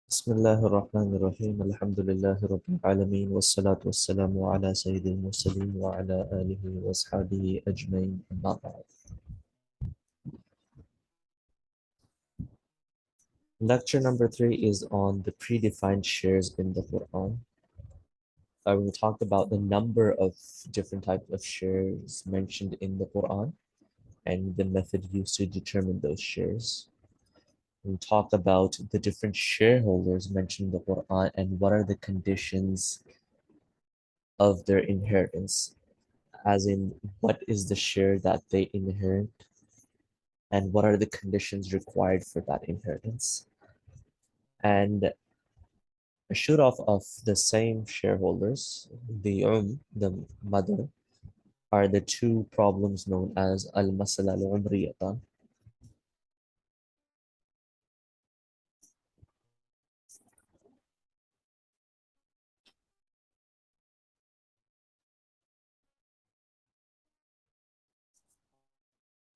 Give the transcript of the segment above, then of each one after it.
بسم الله الرحمن الرحيم الحمد لله رب العالمين والصلاة والسلام على سيد المرسلين وعلى آله وأصحابه أجمعين أما بعد. Lecture number 3 is on the predefined shares in the Quran. We talked about the number of different types of shares mentioned in the Quran and the method used to determine those shares. We talked about the different shareholders mentioned in the Quran and what are the conditions of their inheritance, as in what is the share that they inherit and what are the conditions required for that inheritance. And a shoot off of the same shareholders, the mother, are the two problems known as al-masala al-umriyatan.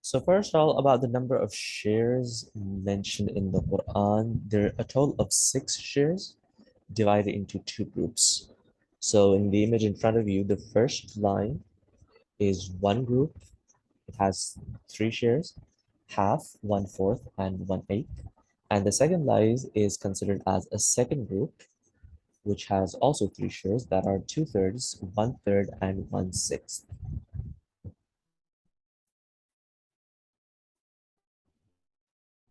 So first of all, about the number of shares mentioned in the Quran, there are a total of 6 shares divided into 2 groups. So in the image in front of you, the first line is one group. It has 3 shares, half, 1/4, and 1/8. And the second line is considered as a second group, which has also 3 shares that are 2/3, 1/3, and 1/6.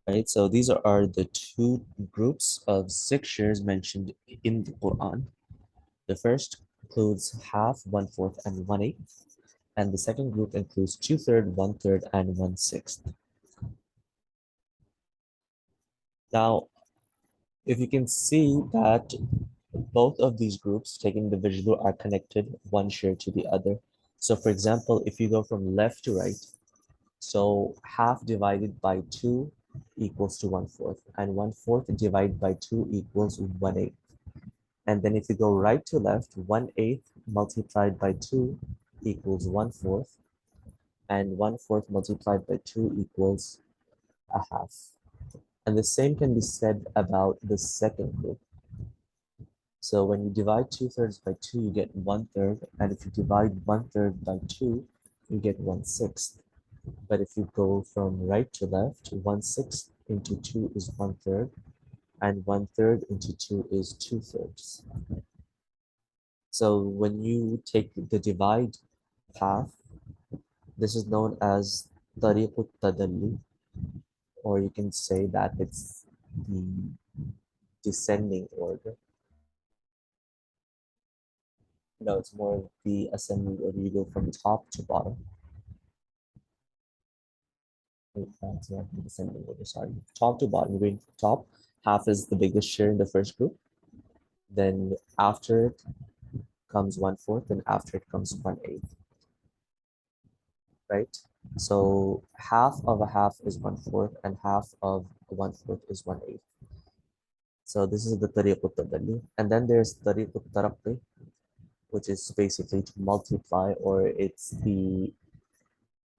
Right, so these are the two groups of 6 shares mentioned in the Quran. The first includes half, 1/4, and 1/8, and the second group includes 2/3, 1/3, and 1/6. Now, if you can see that both of these groups, taking the visual, are connected one share to the other. So for example, if you go from left to right, so half divided by 2 equals to 1/4, and 1/4 divided by 2 equals 1/8. And then if you go right to left, 1/8 multiplied by 2 equals 1/4, and 1/4 multiplied by 2 equals a half. And the same can be said about the second group. So when you divide 2/3 by 2, you get 1/3, and if you divide 1/3 by 2, you get 1/6. But if you go from right to left, 1/6 into 2 is 1/3, and 1/3 into 2 is 2/3. So when you take the divide path, this is known as tariqut tadalli, or you can say that it's the descending order. No, it's more the ascending order. You go from top to bottom. That's not the descending order, sorry. Top to bottom, going from top. Half is the biggest share in the first group. Then after it comes 1/4, and after it comes 1/8, right? So half of a half is 1/4, and half of 1/4 is 1/8. So this is the tariqut tadalli. And then there's tariqut taraqqi, which is basically to multiply, or it's the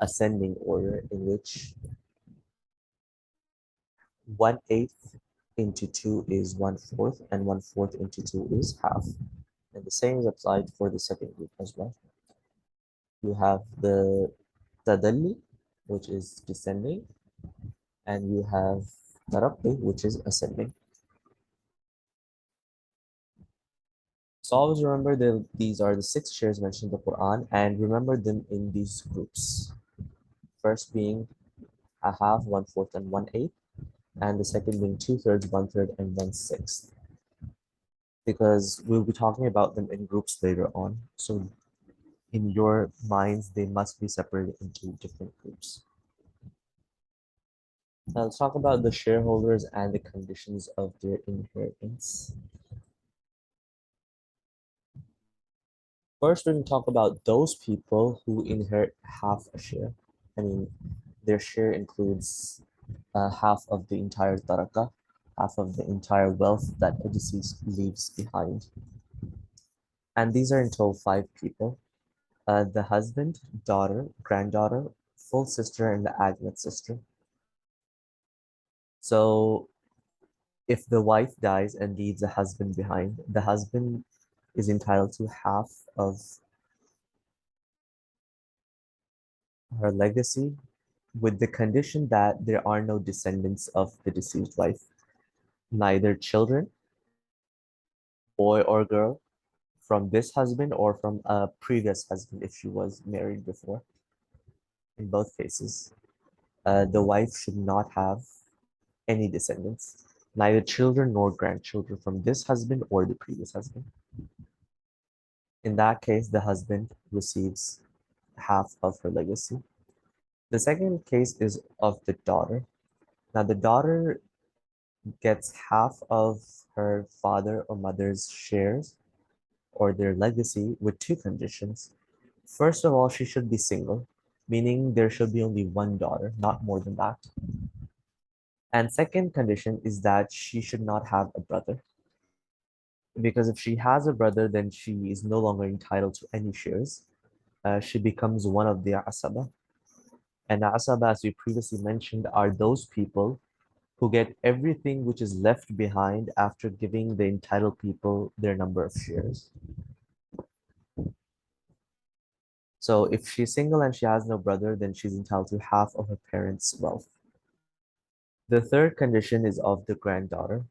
ascending order in which 1/8 into 2 is 1/4, and 1/4 into 2 is half. And the same is applied for the second group as well. You have the tadalli, which is descending, and you have taraqqi, which is ascending. So always remember that these are the 6 shares mentioned in the Quran, and remember them in these groups. First being a half, 1/4, and 1/8, and the second being 2/3, 1/3, and 1/6. Because we'll be talking about them in groups later on. So in your minds, they must be separated into different groups. Now let's talk about the shareholders and the conditions of their inheritance. First, we're going to talk about those people who inherit half a share. I mean, their share includes half of the entire taraka, half of the entire wealth that a deceased leaves behind. And these are in total 5 people: the husband, daughter, granddaughter, full sister, and the aglet sister. So If the wife dies and leaves a husband behind, the husband is entitled to half of her legacy with the condition that there are no descendants of the deceased wife, neither children, boy or girl, from this husband or from a previous husband if she was married before. In both cases, the wife should not have any descendants, neither children nor grandchildren from this husband or the previous husband. In that case, the husband receives half of her legacy. The second case is of the daughter. Now, the daughter gets half of her father or mother's shares or their legacy with two conditions. First of all, she should be single, meaning there should be only one daughter, not more than that. And second condition is that she should not have a brother. Because if she has a brother, then she is no longer entitled to any shares. She becomes one of the asaba. And asaba, as we previously mentioned, are those people who get everything which is left behind after giving the entitled people their number of shares. So if she's single and she has no brother, then she's entitled to half of her parents' wealth. The third condition is of the granddaughter.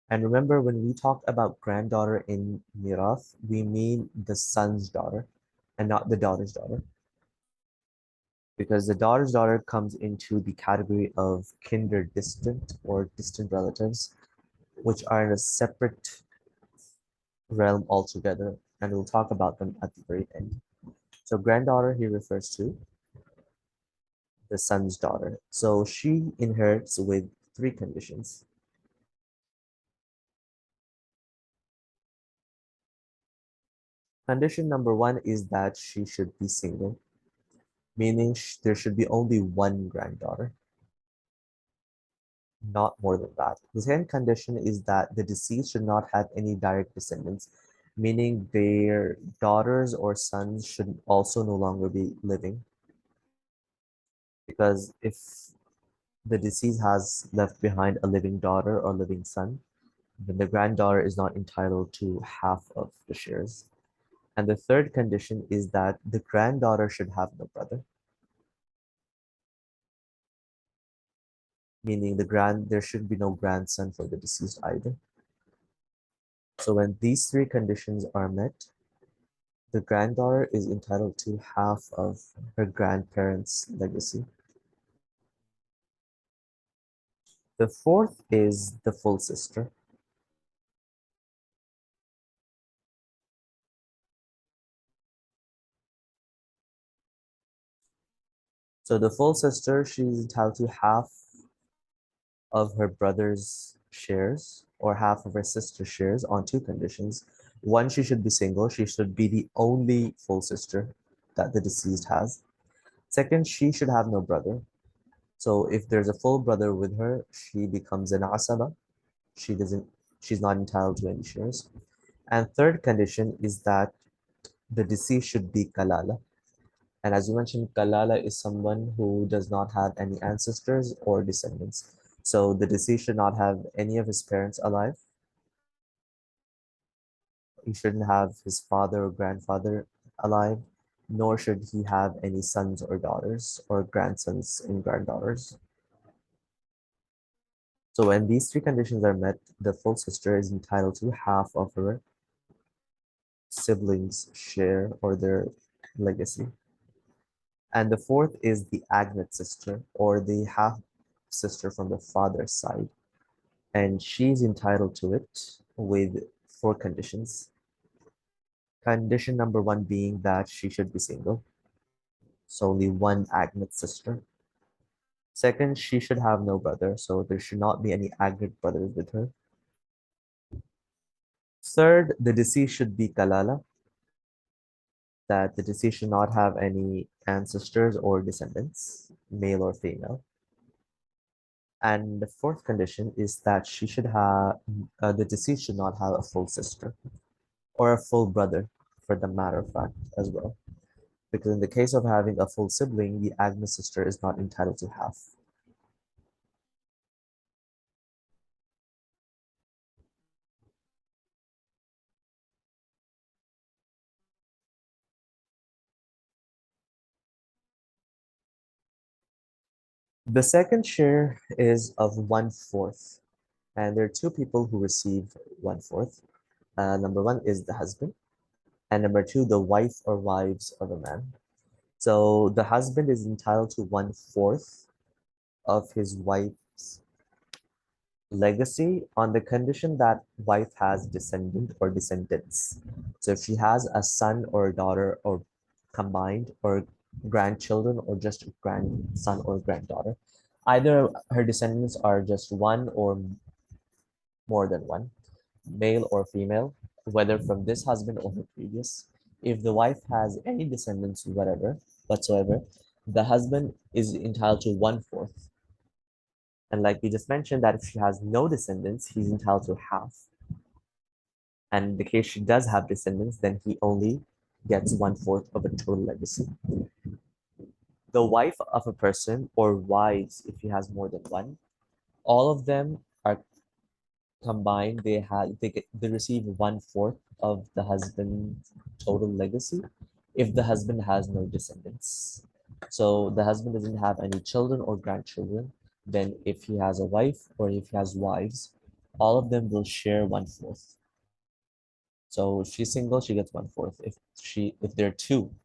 And remember, when we talk about granddaughter in mirath, we mean the son's daughter and not the daughter's daughter. Because the daughter's daughter comes into the category of kinder distant or distant relatives, which are in a separate realm altogether, and we'll talk about them at the very end. So granddaughter he refers to the son's daughter. So she inherits with three conditions. Condition number one is that she should be single, meaning there should be only one granddaughter, not more than that. The second condition is that the deceased should not have any direct descendants, meaning their daughters or sons should also no longer be living. Because if the deceased has left behind a living daughter or living son, then the granddaughter is not entitled to half of the shares. And the third condition is that the granddaughter should have no brother, meaning there should be no grandson for the deceased either. So when these three conditions are met, the granddaughter is entitled to half of her grandparents' legacy. The fourth is the full sister. So the full sister, she's entitled to half of her brother's shares or half of her sister's shares on two conditions. One, she should be single. She should be the only full sister that the deceased has. Second, she should have no brother. So if there's a full brother with her, she becomes an asaba. She doesn't, she's not entitled to any shares. And third condition is that the deceased should be kalala. And as you mentioned, kalala is someone who does not have any ancestors or descendants. So the deceased should not have any of his parents alive. He shouldn't have his father or grandfather alive, nor should he have any sons or daughters or grandsons and granddaughters. So when these three conditions are met, the full sister is entitled to half of her siblings' share or their legacy. And the fourth is the Agnet sister or the half sister from the father's side. And she's entitled to it with four conditions. Condition number one being that she should be single. So only one Agnet sister. Second, she should have no brother, so there should not be any Agnet brothers with her. Third, the deceased should be Kalala, that the deceased should not have any ancestors or descendants, male or female. And the fourth condition is that she should have, the deceased should not have a full sister or a full brother, for the matter of fact, as well. Because in the case of having a full sibling, the Agnes sister is not entitled to half. The second share is of 1/4, and there are two people who receive 1/4. Number one is the husband, and number two, the wife or wives of a man. So the husband is entitled to 1/4 of his wife's legacy on the condition that wife has descendant or descendants. So if she has a son or a daughter or combined or grandchildren or just grandson or granddaughter, either her descendants are just one or more than one, male or female, whether from this husband or her previous. If the wife has any descendants, whatever, whatsoever, the husband is entitled to 1/4. And like we just mentioned, that if she has no descendants, he's entitled to half. And in the case she does have descendants, then he only gets 1/4 of a total legacy. The wife of a person, or wives if he has more than one, all of them are combined. They receive 1/4 of the husband's total legacy if the husband has no descendants. So the husband doesn't have any children or grandchildren. Then if he has a wife or if he has wives, all of them will share 1/4. So if she's single, she gets 1/4. If they're two,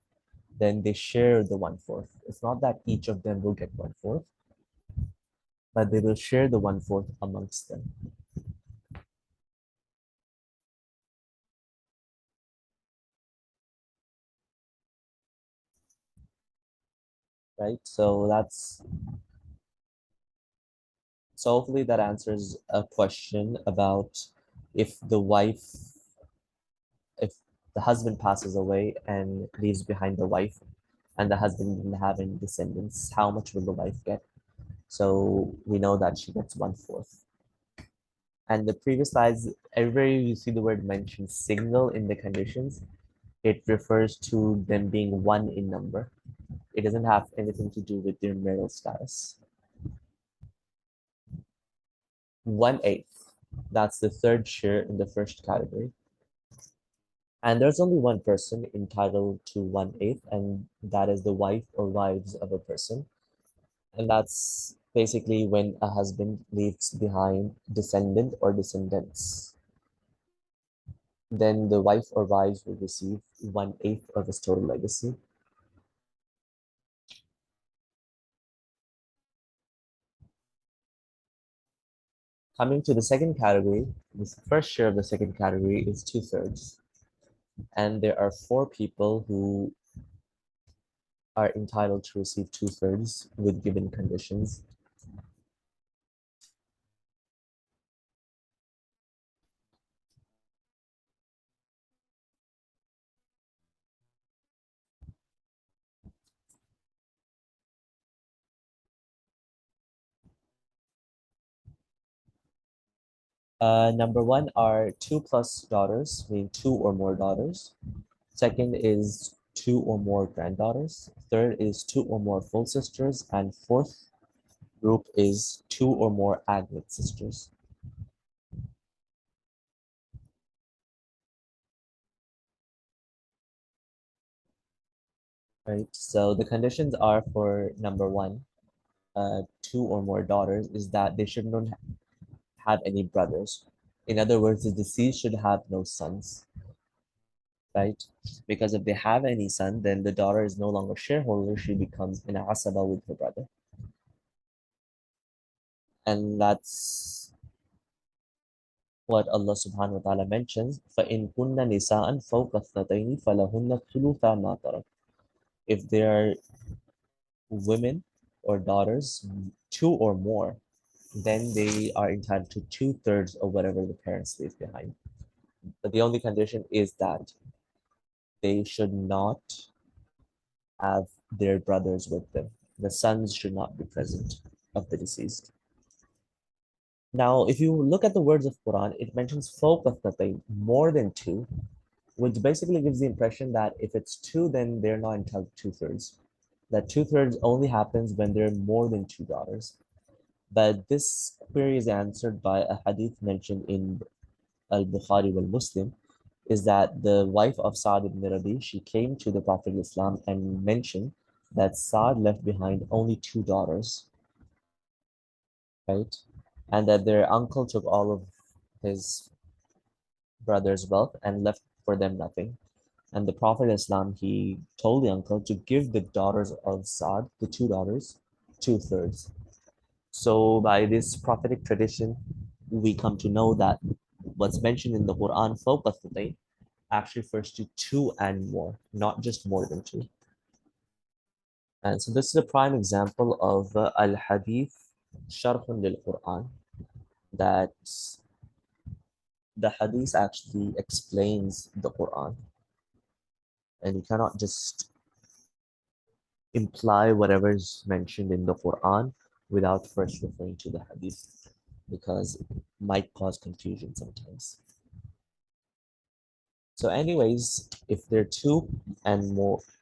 then they share the 1/4. It's not that each of them will get 1/4, but they will share the 1/4 amongst them, right? So hopefully that answers a question about if the wife, if the husband passes away and leaves behind the wife, and the husband didn't have any descendants, how much will the wife get? So we know that she gets 1/4. And the previous slides, everywhere you see the word mentioned single in the conditions, it refers to them being one in number. It doesn't have anything to do with their marital status. 1/8. That's the third share in the first category. And there's only one person entitled to 1/8, and that is the wife or wives of a person. And that's basically when a husband leaves behind descendant or descendants. Then the wife or wives will receive 1/8 of his total legacy. Coming to the second category, the first share of the second category is 2/3. And there are four people who are entitled to receive 2/3 with given conditions. Number one are two plus daughters, meaning two or more daughters. Second is two or more granddaughters. Third is two or more full sisters. And fourth group is two or more aglet sisters. Right. So the conditions are for number one, two or more daughters, is that they should not have any brothers. In other words, the deceased should have no sons, right? Because if they have any son, then the daughter is no longer shareholder. She becomes an asaba with her brother. And that's what Allah subhanahu wa ta'ala mentions. فَإِن كُنَّ نِسَاءً فَوْقَ اثْنَتَيْنِ فَلَهُنَّ ثُلُثَا مَا تَرَكَ. If they are women or daughters, two or more, then they are entitled to 2/3 of whatever the parents leave behind. But the only condition is that they should not have their brothers with them. The sons should not be present of the deceased. Now, if you look at the words of Quran, it mentions فوق اثنتين, more than two, which basically gives the impression that if it's two, then they're not entitled to 2/3. That 2/3 only happens when there are more than two daughters. But this query is answered by a hadith mentioned in Al-Bukhari wal Muslim, is that the wife of Sa'd ibn Rabi, she came to the Prophet of Islam and mentioned that Sa'd left behind only two daughters. right? And that their uncle took all of his brother's wealth and left for them nothing. And the Prophet Islam, he told the uncle to give the daughters of Saad, the two daughters, two-thirds. So by this prophetic tradition, we come to know that what's mentioned in the Quran, فوق الثنتين, actually refers to two and more, not just more than two. And so this is a prime example of al-hadith sharhun lil Quran, that the hadith actually explains the Quran, and you cannot just imply whatever is mentioned in the Quran without first referring to the hadith, because it might cause confusion sometimes. So anyways, if there are two and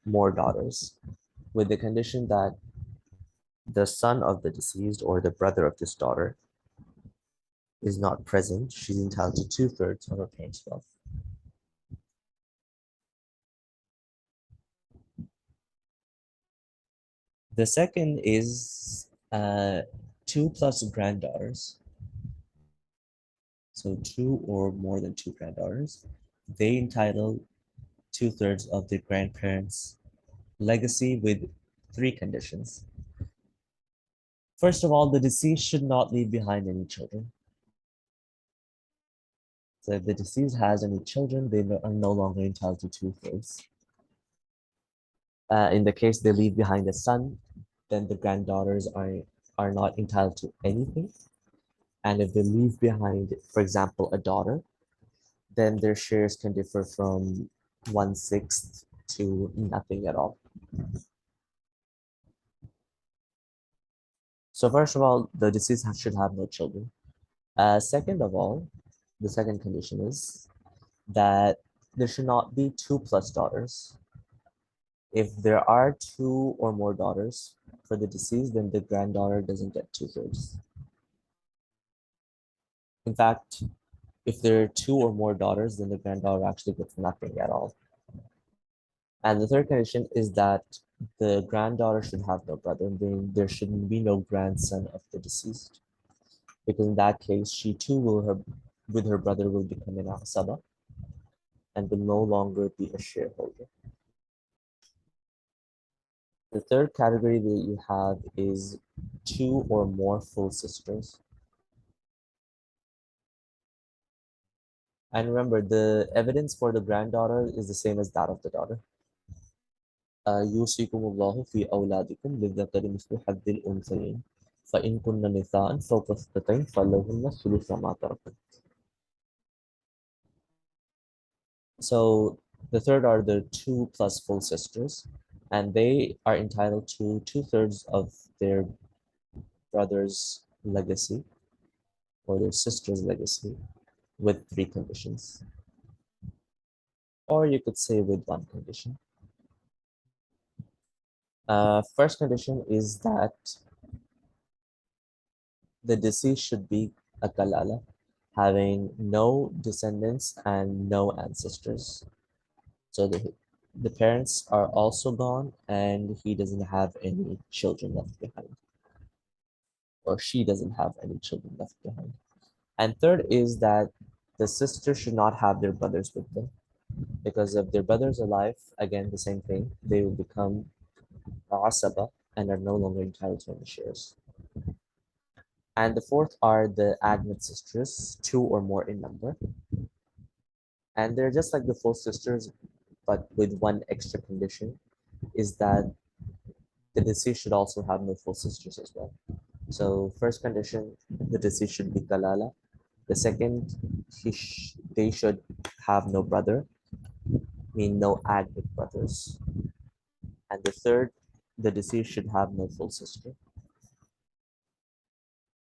more daughters, with the condition that the son of the deceased or the brother of this daughter is not present, she's entitled to two-thirds of her parents' wealth. The second is two plus granddaughters. So two or more than two granddaughters. They entitle two-thirds of their grandparents' legacy with three conditions. First of all, the deceased should not leave behind any children. So if the deceased has any children, they are no longer entitled to two-thirds. In the case they leave behind a son, then the granddaughters are not entitled to anything. And if they leave behind, for example, a daughter, then their shares can differ from 1/6 to nothing at all. So first of all, the deceased should have no children. Second of all, the second condition is that there should not be two plus daughters. If there are two or more daughters for the deceased, then the granddaughter doesn't get two-thirds. In fact, if there are two or more daughters, then the granddaughter actually gets nothing at all. And the third condition is that the granddaughter should have no brother, and there should be no grandson of the deceased. Because in that case, she too with her brother will become an asaba and will no longer be a shareholder. The third category that you have is two or more full sisters. And remember, the evidence for the granddaughter is the same as that of the daughter. يوصيكم الله في أولادكم للذكر مثل حظ الأنثيين فإن كن نساء فوق اثنتين فلهن ثلث ما ترك. So the third are the two plus full sisters, and they are entitled to two-thirds of their brother's legacy or their sister's legacy with three conditions. Or you could say with one condition. First condition is that the deceased should be a kalala, having no descendants and no ancestors. So the parents are also gone and he doesn't have any children left behind, or she doesn't have any children left behind. And third is that the sisters should not have their brothers with them, because if their brothers are alive, again, the same thing, they will become asaba and are no longer entitled to any shares. And the fourth are the Agnet sisters, two or more in number. And they're just like the full sisters, but with one extra condition, is that the deceased should also have no full sisters as well. So first condition, the deceased should be kalala. The second, they should have no brother, mean no Agnet brothers. And the third, the deceased should have no full sister.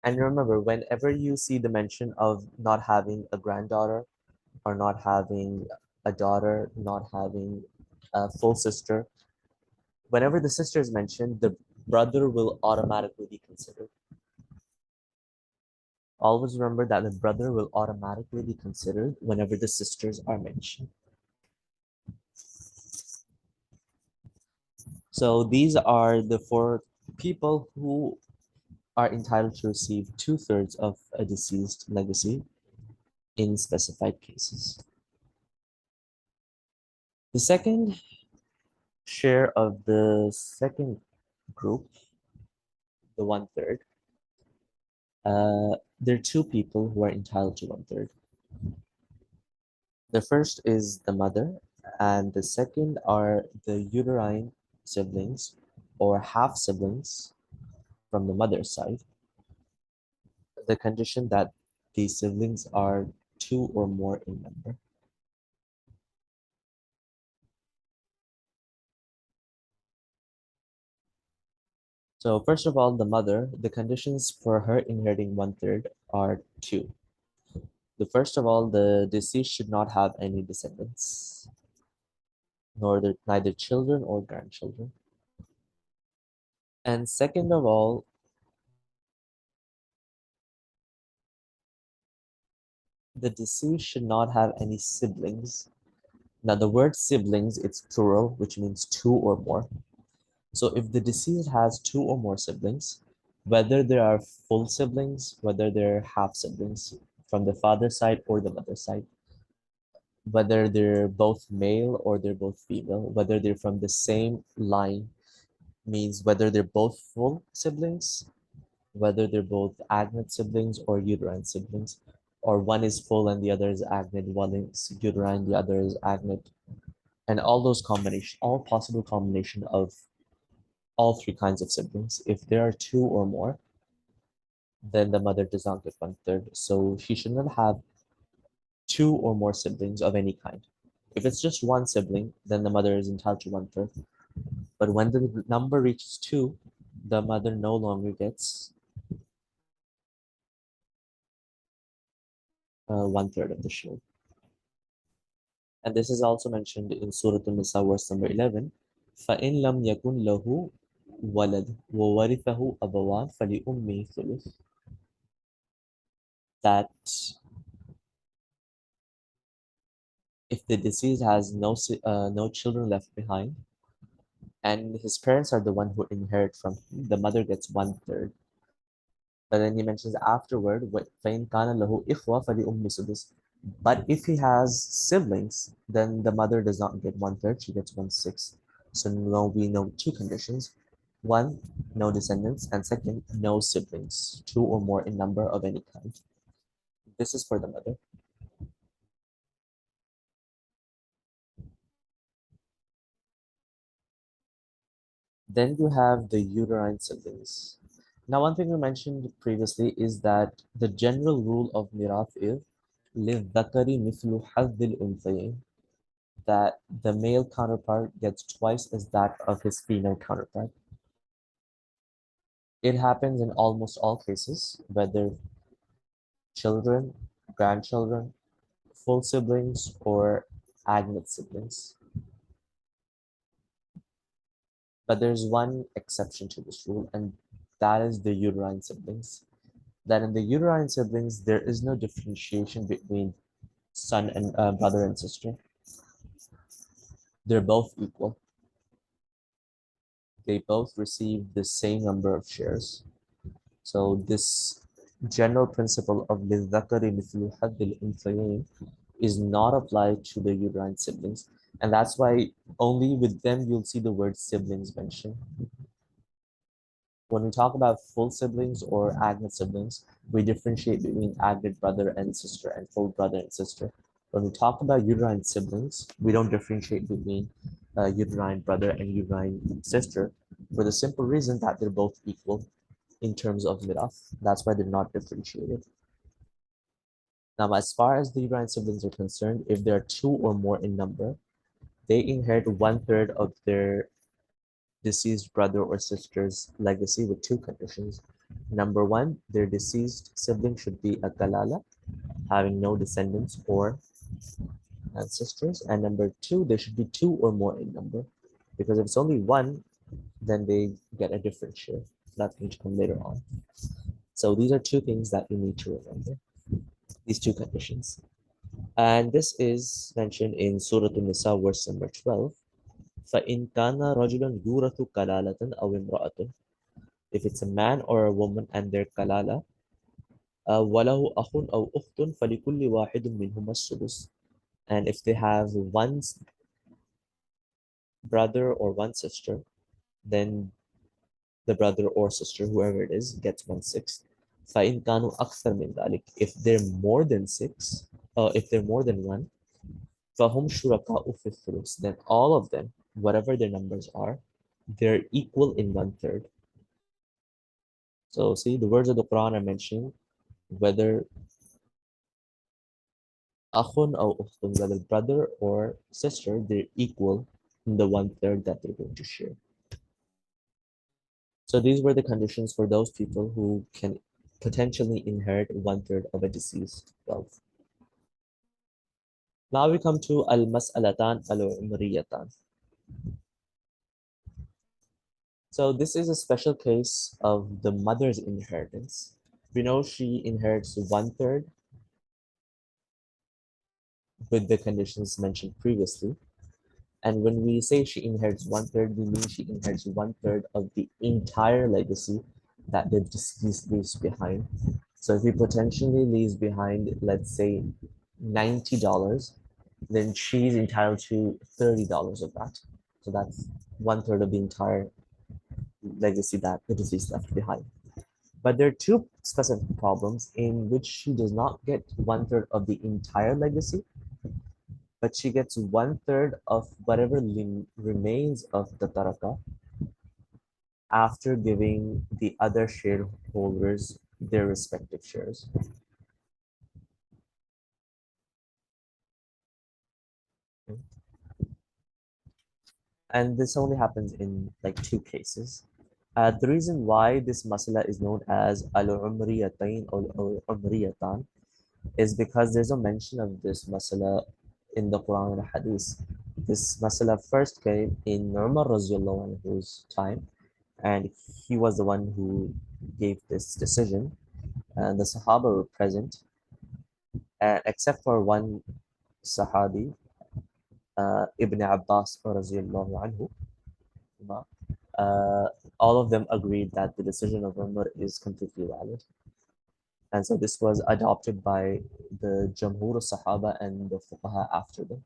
And remember, whenever you see the mention of not having a granddaughter or not having a daughter, not having a full sister, whenever the sister is mentioned, the brother will automatically be considered. Always remember that the brother will automatically be considered whenever the sisters are mentioned. So these are the four people who are entitled to receive two-thirds of a deceased legacy in specified cases. The second share of the second group, the one-third, there are two people who are entitled to one-third. The first is the mother, and the second are the uterine siblings or half siblings from the mother's side. The condition that these siblings are two or more in number. So first of all, the mother, the conditions for her inheriting one-third are two. The first of all, the deceased should not have any descendants, neither children or grandchildren. And second of all, the deceased should not have any siblings. Now the word siblings, it's plural, which means two or more. So if the deceased has two or more siblings, whether they are full siblings, whether they're half siblings from the father's side or the mother's side, whether they're both male or they're both female, whether they're from the same line, means whether they're both full siblings, whether they're both agnate siblings or uterine siblings, or one is full and the other is agnate, one is uterine, the other is agnate, and all those combination, all possible combination of all three kinds of siblings. If there are two or more, then the mother does not get one-third. So she should not have two or more siblings of any kind. If it's just one sibling, then the mother is entitled to one-third. But when the number reaches two, the mother no longer gets one-third of the share. And this is also mentioned in Surah An-Nisa, verse number 11. فَإِن لَمْ يَكُنْ لَهُ وَلَدٌ وَوَرِثَهُ أَبَوَانِ فَلِأُمِّهِ ثُلُثٌ. That if the deceased has no children left behind, and his parents are the one who inherit from him, the mother gets one-third. But then he mentions afterward, فَإِن كَانَ لَهُ إِخْوَةٌ فَلِأُمِّهِ السُّدُسُ. But if he has siblings, then the mother does not get one-third, she gets one-sixth. So now we know two conditions. One, no descendants, and second, no siblings, two or more in number of any kind. This is for the mother. Then you have the uterine siblings. Now, one thing we mentioned previously is that the general rule of mirath is لِلذَّكَرِ مِثْلُ حَظِّ الْأُنْثَيَيْنِ, that the male counterpart gets twice as that of his female counterpart. It happens in almost all cases, whether children, grandchildren, full siblings, or agnate siblings. But there's one exception to this rule, and that is the uterine siblings. That in the uterine siblings, there is no differentiation between son and brother and sister. They're both equal. They both receive the same number of shares. So this general principle of لِلذَّكَرِ مِثْلُ حَظِّ الْأُنْثَيَيْنِ is not applied to the uterine siblings. And that's why only with them you'll see the word siblings mentioned. When we talk about full siblings or agnate siblings, we differentiate between agnate brother and sister and full brother and sister. When we talk about uterine siblings, we don't differentiate between uterine brother and uterine sister for the simple reason that they're both equal in terms of mirath. That's why they're not differentiated. Now, as far as the uterine siblings are concerned, if there are two or more in number, they inherit one-third of their deceased brother or sister's legacy with two conditions. Number one, their deceased sibling should be a kalala, having no descendants or ancestors. And number two, there should be two or more in number. Because if it's only one, then they get a different share. That's going to come later on. So these are two things that you need to remember, these two conditions. And this is mentioned in Surah An-Nisa, verse number 12. فَإِنْ كَانَ رَجُلًا يُورَثُ كَلَالَةً أَوْ امْرَأَةٌ. If it's a man or a woman and their kalala, وَلَهُ أَخٌ أَوْ أُخْتٌ فَلِكُلِّ وَاحِدٍ مِّنْهُمَا السُّدُسُ. And if they have one brother or one sister, then the brother or sister, whoever it is, gets 1/6. فَإِنْ كَانُوا أَكْثَرَ مِنْ ذَلِكَ. If they're more than six, if they're more than one, فَهُمْ شُرَكَاءُ فِي الثُّلُثِ. Then all of them, whatever their numbers are, they're equal in 1/3. So see, the words of the Quran are mentioning whether akhun or ukhtun, whether brother or sister, they're equal in the 1/3 that they're going to share. So these were the conditions for those people who can potentially inherit 1/3 of a deceased wealth. Now we come to al-mas'alatan al-umriyatan. So this is a special case of the mother's inheritance. We know she inherits 1/3 with the conditions mentioned previously. And when we say she inherits 1/3, we mean she inherits 1/3 of the entire legacy that the deceased leaves behind. So if he potentially leaves behind, let's say, $90, then she's entitled to $30 of that. So that's 1/3 of the entire legacy that the deceased left behind. But there are two specific problems in which she does not get 1/3 of the entire legacy, but she gets 1/3 of whatever remains of the taraka after giving the other shareholders their respective shares. And this only happens in like two cases. The reason why this masala is known as al-umriyatain or umriyatan is because there's a mention of this masala in the Quran and Hadith. This masala first came in Umar radiallahu anhu's time, and he was the one who gave this decision, and the Sahaba were present, except for one Sahabi, Ibn Abbas radiallahu anhu. Uh, all of them agreed that the decision of Umar is completely valid. And so this was adopted by the Jamhur Sahaba and the Fuqaha after them.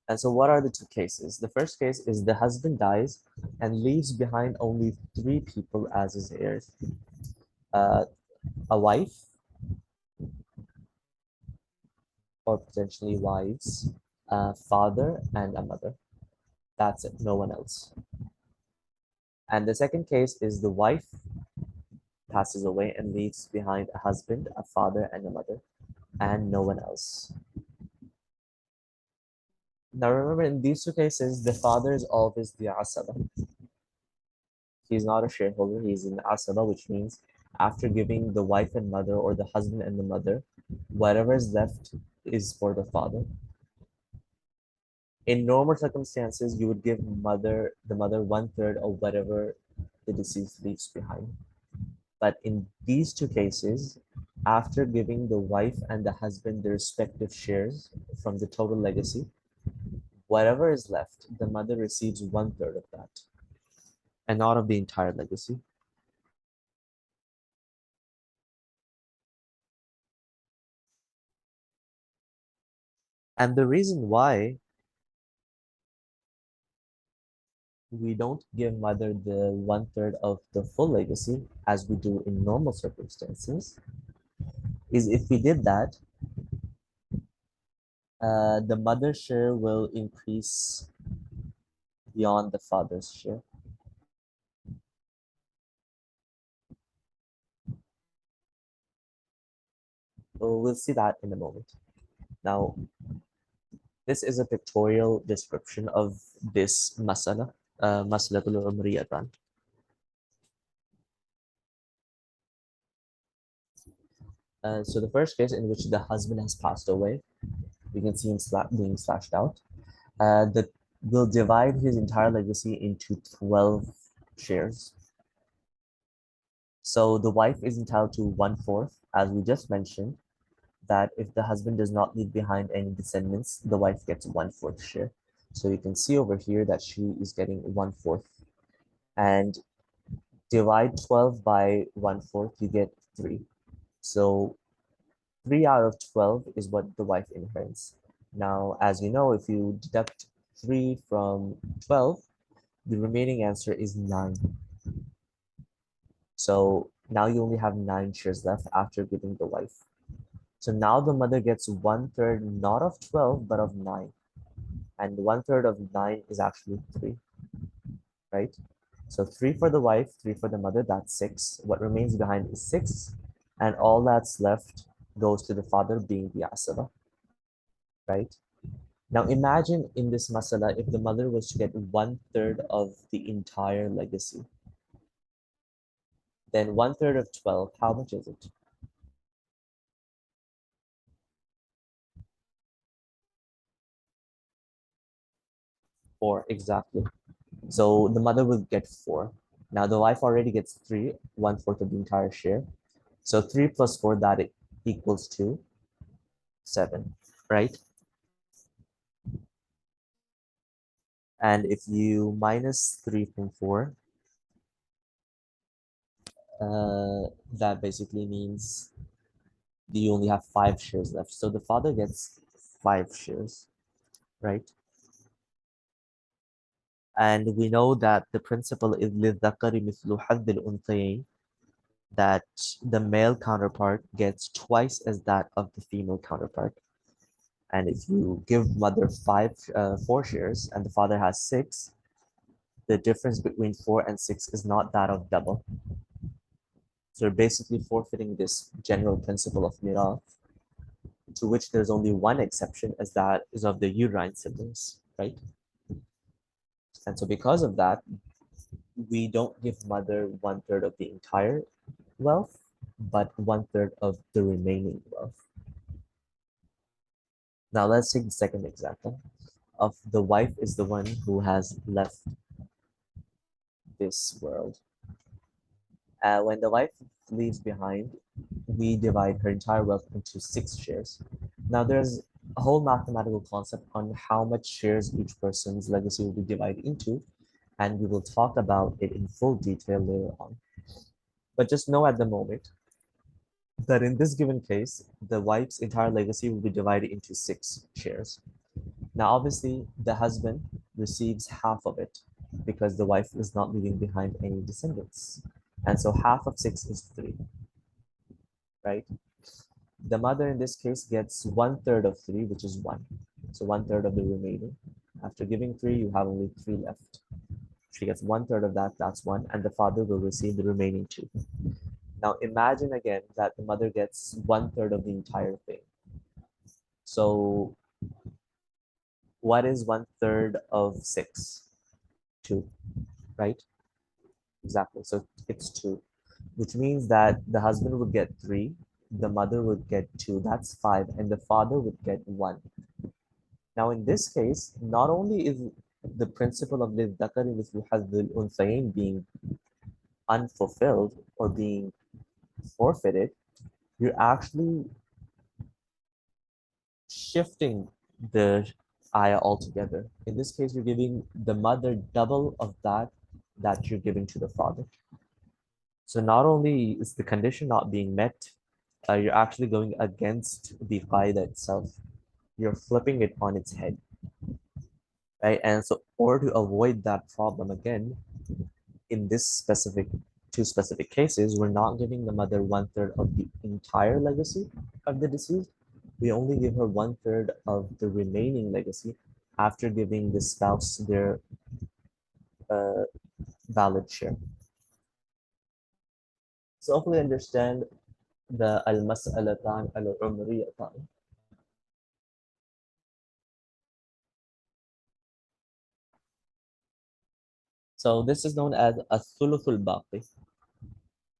And so what are the two cases? The first case is the husband dies and leaves behind only three people as his heirs. Uh, a wife, or potentially wives, a father, and a mother. That's it, no one else. And the second case is the wife passes away and leaves behind a husband, a father, and a mother, and no one else. Now remember, in these two cases, the father is always the asaba. He's not a shareholder, he's an asaba, which means after giving the wife and mother or the husband and the mother, whatever is left is for the father. In normal circumstances, you would give the mother 1/3 of whatever the deceased leaves behind. But in these two cases, after giving the wife and the husband their respective shares from the total legacy, whatever is left, the mother receives 1/3 of that, and not of the entire legacy. And the reason why we don't give mother the 1/3 of the full legacy as we do in normal circumstances is if we did that, the mother's share will increase beyond the father's share. So we'll see that in a moment. Now, this is a pictorial description of this masala, masalatul umriyatan. So the first case in which the husband has passed away, you can see him being slashed out. That will divide his entire legacy into 12 shares. So the wife is entitled to 1/4, as we just mentioned, that if the husband does not leave behind any descendants, the wife gets 1/4 share. So you can see over here that she is getting 1/4. And divide 12 by 1/4, you get 3. So 3 out of 12 is what the wife inherits. Now, as you know, if you deduct 3 from 12, the remaining answer is 9. So now you only have 9 shares left after giving the wife. So now the mother gets 1/3, not of 12, but of 9. And 1/3 of 9 is actually 3, right? So 3 for the wife, 3 for the mother, that's 6. What remains behind is 6. And all that's left goes to the father, being the asaba, right? Now imagine in this masala, if the mother was to get 1/3 of the entire legacy, then 1/3 of 12, how much is it? 4, exactly. So the mother will get 4. Now the wife already gets 3, 1/4 of the entire share. So 3 plus 4, that equals to 7, right? And if you minus 3 from 4, that basically means you only have 5 shares left. So the father gets 5 shares, right? And we know that the principle is لِلذَّكَرِ مِثْلُ حَظِّ الْأُنْثَيَيْنِ, that the male counterpart gets twice as that of the female counterpart. And if you give mother 4 shares and the father has 6, the difference between 4 and 6 is not that of double. So you're basically forfeiting this general principle of mirath, to which there's only one exception, as that is of the uterine siblings, right? And so because of that, we don't give mother 1/3 of the entire wealth, but 1/3 of the remaining wealth. Now let's take the second example of the wife is the one who has left this world. When the wife leaves behind, we divide her entire wealth into 6 shares. Now there's a whole mathematical concept on how much shares each person's legacy will be divided into, and we will talk about it in full detail later on. But just know at the moment that in this given case, the wife's entire legacy will be divided into 6 shares. Now, obviously, the husband receives half of it because the wife is not leaving behind any descendants. And so half of 6 is 3, right? The mother in this case gets 1/3 of 3, which is 1. So 1/3 of the remaining. After giving 3, you have only 3 left. She gets 1/3 of that, that's 1, and the father will receive the remaining 2. Now imagine again that the mother gets 1/3 of the entire thing. So what is 1/3 of 6? 2, right? Exactly. So it's 2, which means that the husband would get 3, the mother would get 2, that's 5, and the father would get 1. Now, in this case, not only is the principle of لِلذَّكَرِ مِثْلُ حَظِّ الْأُنْثَيَيْنِ being unfulfilled or being forfeited, you're actually shifting the ayah altogether. In this case, you're giving the mother double of that you're giving to the father. So not only is the condition not being met, you're actually going against the qaida itself. You're flipping it on its head, right? And so, in order to avoid that problem again, in this specific 2 specific cases, we're not giving the mother 1/3 of the entire legacy of the deceased. We only give her 1/3 of the remaining legacy after giving the spouse their uh, valid share. So hopefully understand the al-mas'alatan al-umriyatan. So this is known as a thuluthul baqi,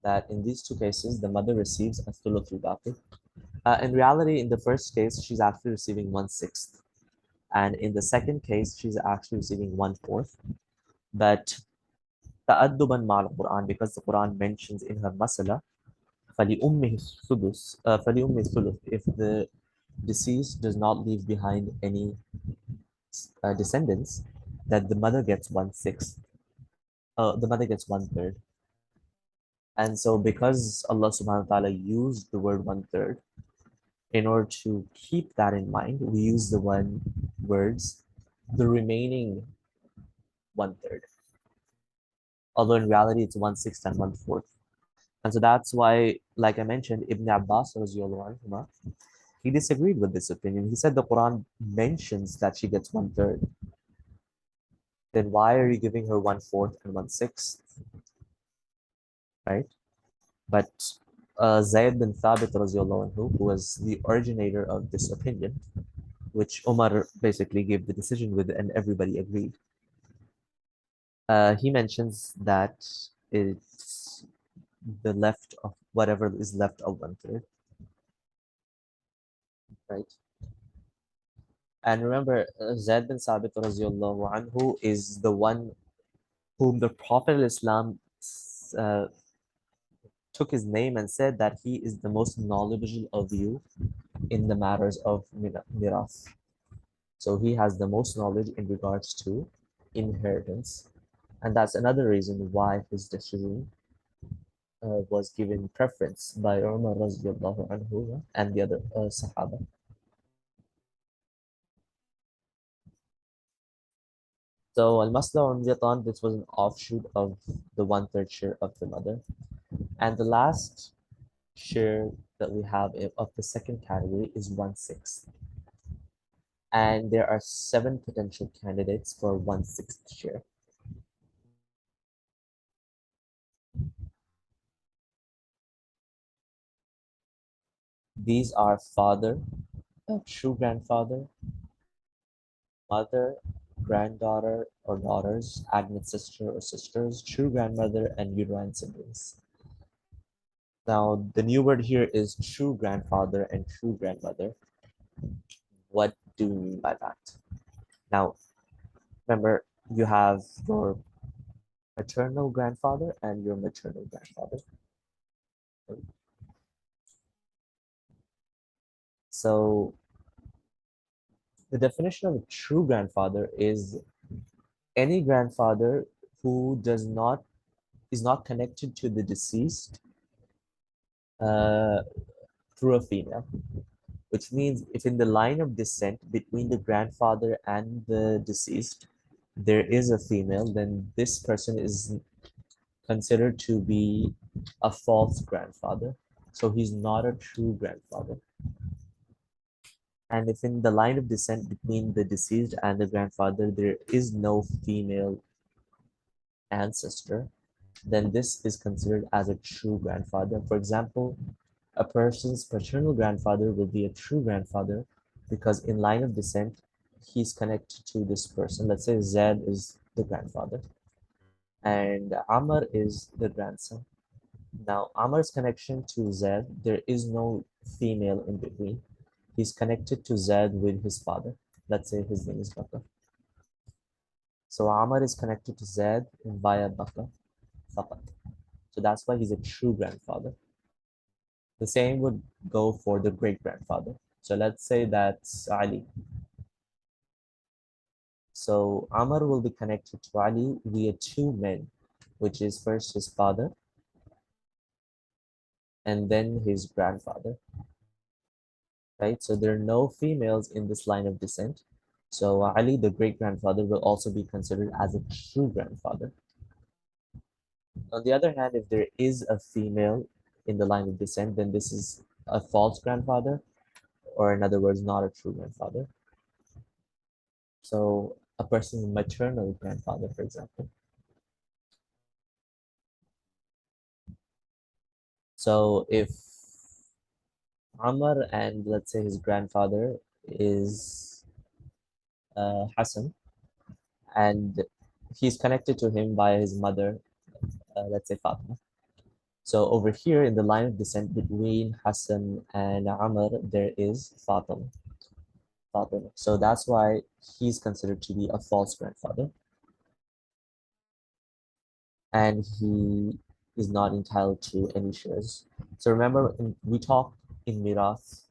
that in these 2 cases, the mother receives a thuluthul baqi. In reality, in the first case, she's actually receiving 1/6. And in the second case, she's actually receiving 1/4. But ta'adduban ma'al Quran, because the Quran mentions in her masala, فَلِأُمِّهِ الثُّلُث, فَلِأُمِّهِ الثُّلُث, if the deceased does not leave behind any descendants, that the mother gets 1/6. The mother gets 1/3. And so because Allah subhanahu wa ta'ala used the word 1/3, in order to keep that in mind, we use the one words, the remaining 1/3. Although in reality it's 1/6 and 1/4. And so that's why, like I mentioned, Ibn Abbas, anhuma, he disagreed with this opinion. He said the Quran mentions that she gets 1/3. Then why are you giving her 1/4 and 1/6, right? But Zayd bin Thabit, anhu, who was the originator of this opinion, which Umar basically gave the decision with, and everybody agreed. He mentions that it's the left of whatever is left of 1/3, right? And remember, Zayd bin Sabit anhu is the one whom the Prophet of Islam uh, took his name and said that he is the most knowledgeable of you in the matters of mirath. So he has the most knowledge in regards to inheritance. And that's another reason why his decision was given preference by Umar radiallahu anhu and the other Sahaba. So Al-Masla Umjatan, this was an offshoot of the 1/3 share of the mother. And the last share that we have of the second category is 1/6. And there are 7 potential candidates for 1/6 share. These are father, true grandfather, mother, granddaughter or daughters, admit sister or sisters, true grandmother, and uterine siblings. Now, the new word here is true grandfather and true grandmother. What do we mean by that? Now, remember, you have your maternal grandfather and your maternal grandfather. So, the definition of a true grandfather is any grandfather who is not connected to the deceased uh, through a female, which means if in the line of descent between the grandfather and the deceased there is a female, then this person is considered to be a false grandfather. So he's not a true grandfather. And if in the line of descent between the deceased and the grandfather there is no female ancestor, then this is considered as a true grandfather. For example, a person's paternal grandfather will be a true grandfather because in line of descent, he's connected to this person. Let's say Zed is the grandfather and Amr is the grandson. Now, Amar's connection to Zed, there is no female in between. He's connected to Zed with his father. Let's say his name is Bakr. So Amr is connected to Zed via Bakr. Faqat. So that's why he's a true grandfather. The same would go for the great grandfather. So let's say that's Ali. So Amr will be connected to Ali via 2 men, which is first his father and then his grandfather, right? So there are no females in this line of descent. So Ali, the great grandfather, will also be considered as a true grandfather. On the other hand, if there is a female in the line of descent, then this is a false grandfather, or in other words, not a true grandfather. So a person's maternal grandfather, for example. So if Amr and let's say his grandfather is Hassan, and he's connected to him by his mother, let's say Fatima. So over here in the line of descent between Hassan and Amr, there is Fatima. Fatima. So that's why he's considered to be a false grandfather. And he is not entitled to any shares. So remember, we talked in Mirath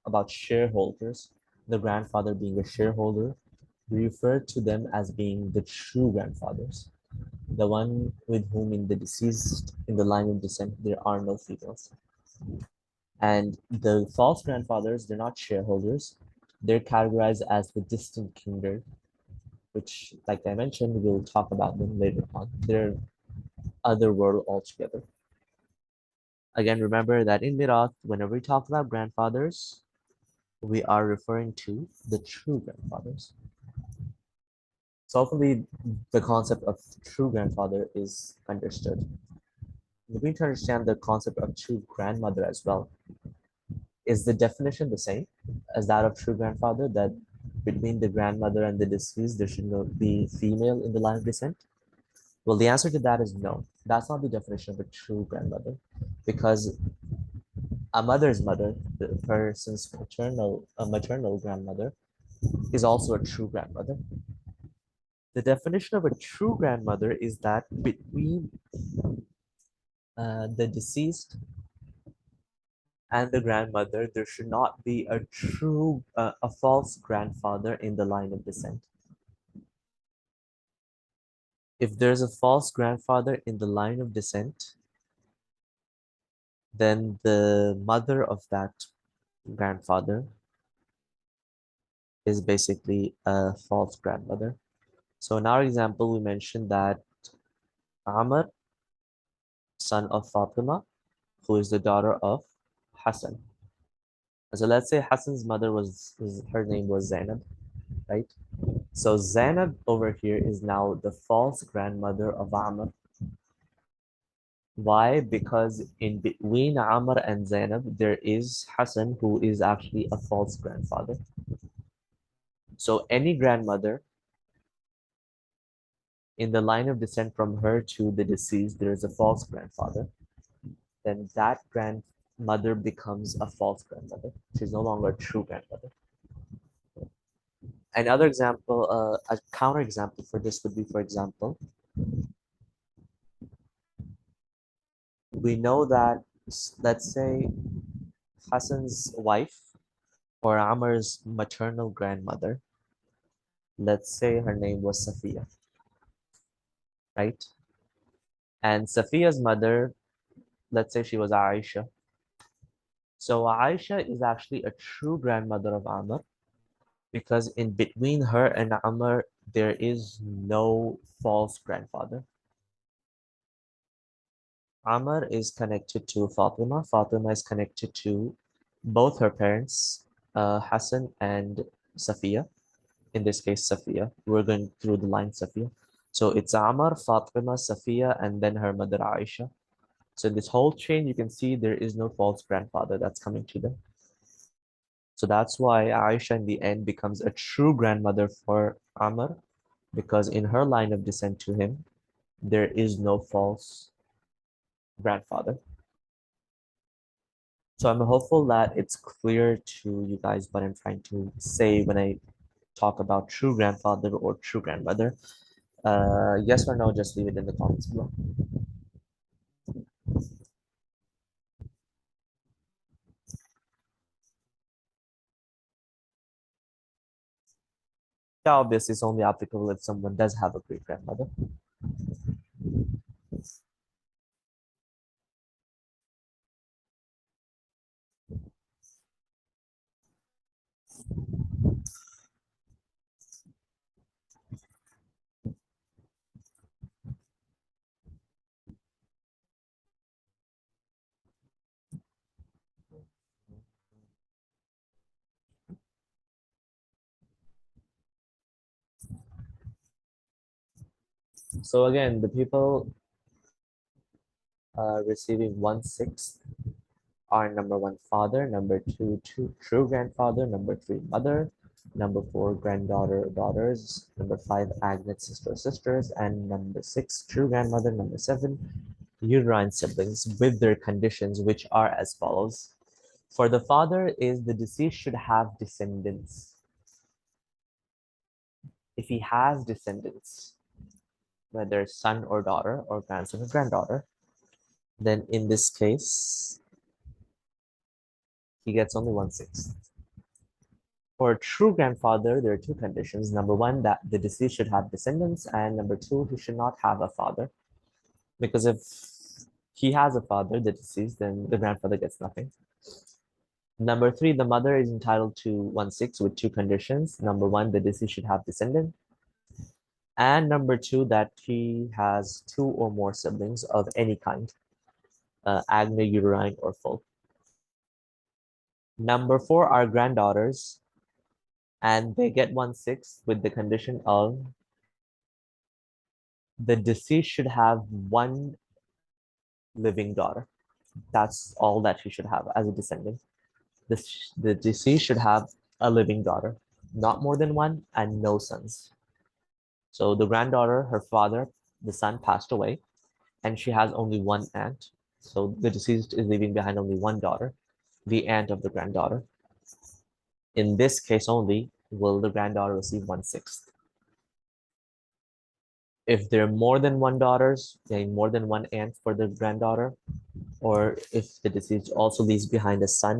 about shareholders, the grandfather being a shareholder, we refer to them as being the true grandfathers, the one with whom in the deceased, in the line of descent, there are no females. And the false grandfathers, they're not shareholders. They're categorized as the distant kindred, which, like I mentioned, we'll talk about them later on. They're other world altogether. Again, remember that in Mirath, whenever we talk about grandfathers, we are referring to the true grandfathers. So hopefully the concept of true grandfather is understood. We need to understand the concept of true grandmother as well. Is the definition the same as that of true grandfather, that between the grandmother and the deceased, there should not be female in the line of descent? Well, the answer to that is no. That's not the definition of a true grandmother, because a mother's mother, the person's maternal grandmother, is also a true grandmother. The definition of a true grandmother is that between the deceased and the grandmother, there should not be a false grandfather in the line of descent. If there's a false grandfather in the line of descent, then the mother of that grandfather is basically a false grandmother. So in our example, we mentioned that Amr, son of Fatima, who is the daughter of Hassan. So let's say Hassan's mother her name was Zainab, right? So Zainab over here is now the false grandmother of Amr. Why? Because in between Amr and Zainab, there is Hassan, who is actually a false grandfather. So any grandmother in the line of descent from her to the deceased, there is a false grandfather. Then that grandmother becomes a false grandmother. She's no longer a true grandmother. Another example, a counter example for this would be, for example, we know that, let's say, Hassan's wife or Amr's maternal grandmother, let's say her name was Safiya, right? And Safiya's mother, let's say she was Aisha. So Aisha is actually a true grandmother of Amr, because in between her and Amr, there is no false grandfather. Amr is connected to Fatima. Fatima is connected to both her parents, Hassan and Safiya. In this case, Safiya. We're going through the line Safiya. So it's Amr, Fatima, Safiya, and then her mother Aisha. So in this whole chain, you can see there is no false grandfather that's coming to them. So that's why Aisha in the end becomes a true grandmother for Amr, because in her line of descent to him, there is no false grandfather. So I'm hopeful that it's clear to you guys what I'm trying to say when I talk about true grandfather or true grandmother. Yes or no, just leave it in the comments below. Yeah, obviously it's only applicable if someone does have a great grandmother. So again, the people receiving 1/6 are number one, father, number two, true grandfather, number three, mother, number four, granddaughter, daughters, number five, agnet, sister, sisters, and number six, true grandmother, number seven, uterine siblings with their conditions, which are as follows. For the father is the deceased should have descendants. If he has descendants, whether son or daughter or grandson or granddaughter, then in this case, he gets only 1/6. For a true grandfather, there are two conditions. Number one, that the deceased should have descendants, and number two, he should not have a father. Because if he has a father, the deceased, then the grandfather gets nothing. Number three, the mother is entitled to 1/6 with two conditions. Number one, the deceased should have descendant. And number two, that he has two or more siblings of any kind, agna, uterine, or full. Number four are granddaughters, and they get 1/6 with the condition of the deceased should have one living daughter. That's all that he should have as a descendant. The deceased should have a living daughter, not more than one, and no sons. So the granddaughter, her father, the son passed away, and she has only one aunt. So the deceased is leaving behind only one daughter, the aunt of the granddaughter. In this case only, will the granddaughter receive 1/6. If there are more than one daughters, more than one aunt for the granddaughter, or if the deceased also leaves behind a son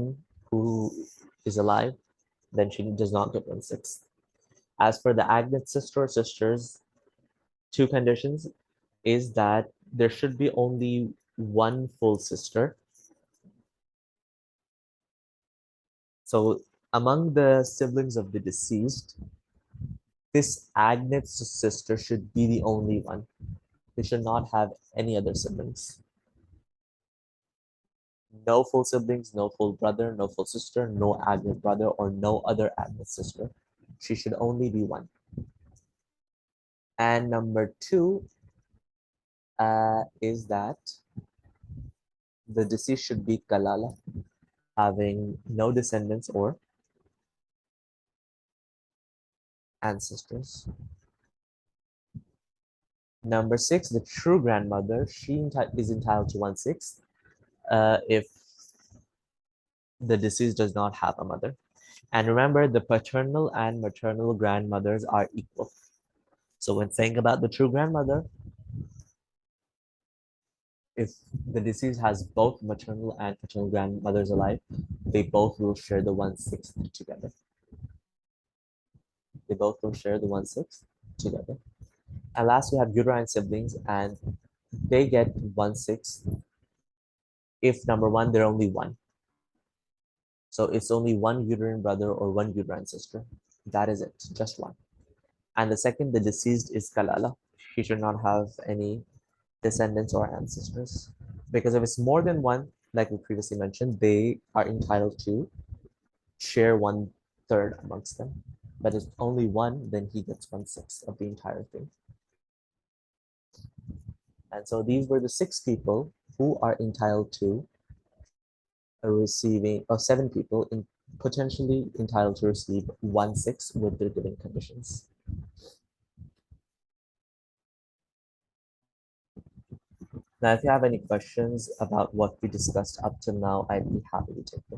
who is alive, then she does not get 1/6. As for the Agnet sister or sisters, two conditions is that there should be only one full sister. So among the siblings of the deceased, this Agnet sister should be the only one. They should not have any other siblings. No full siblings, no full brother, no full sister, no Agnet brother, or no other Agnet sister. She should only be one. And number two is that the deceased should be Kalala, having no descendants or ancestors. Number six, the true grandmother, she is entitled to 1/6 if the deceased does not have a mother. And remember, the paternal and maternal grandmothers are equal. So when saying about the true grandmother, if the deceased has both maternal and paternal grandmothers alive, they both will share the 1/6 together. They both will share the 1/6 together. And last, we have uterine siblings, and they get 1/6 if number one, they're only one. So it's only one uterine brother or one uterine sister. That is it, just one. And the second, the deceased is Kalala. She should not have any descendants or ancestors. Because if it's more than one, like we previously mentioned, they are entitled to share 1/3 amongst them. But if only one, then he gets 1/6 of the entire thing. And so these were the 6 people who are entitled to receiving, or 7 people potentially entitled to receive 1/6 with their given conditions. Now, if you have any questions about what we discussed up to now, I'd be happy to take them.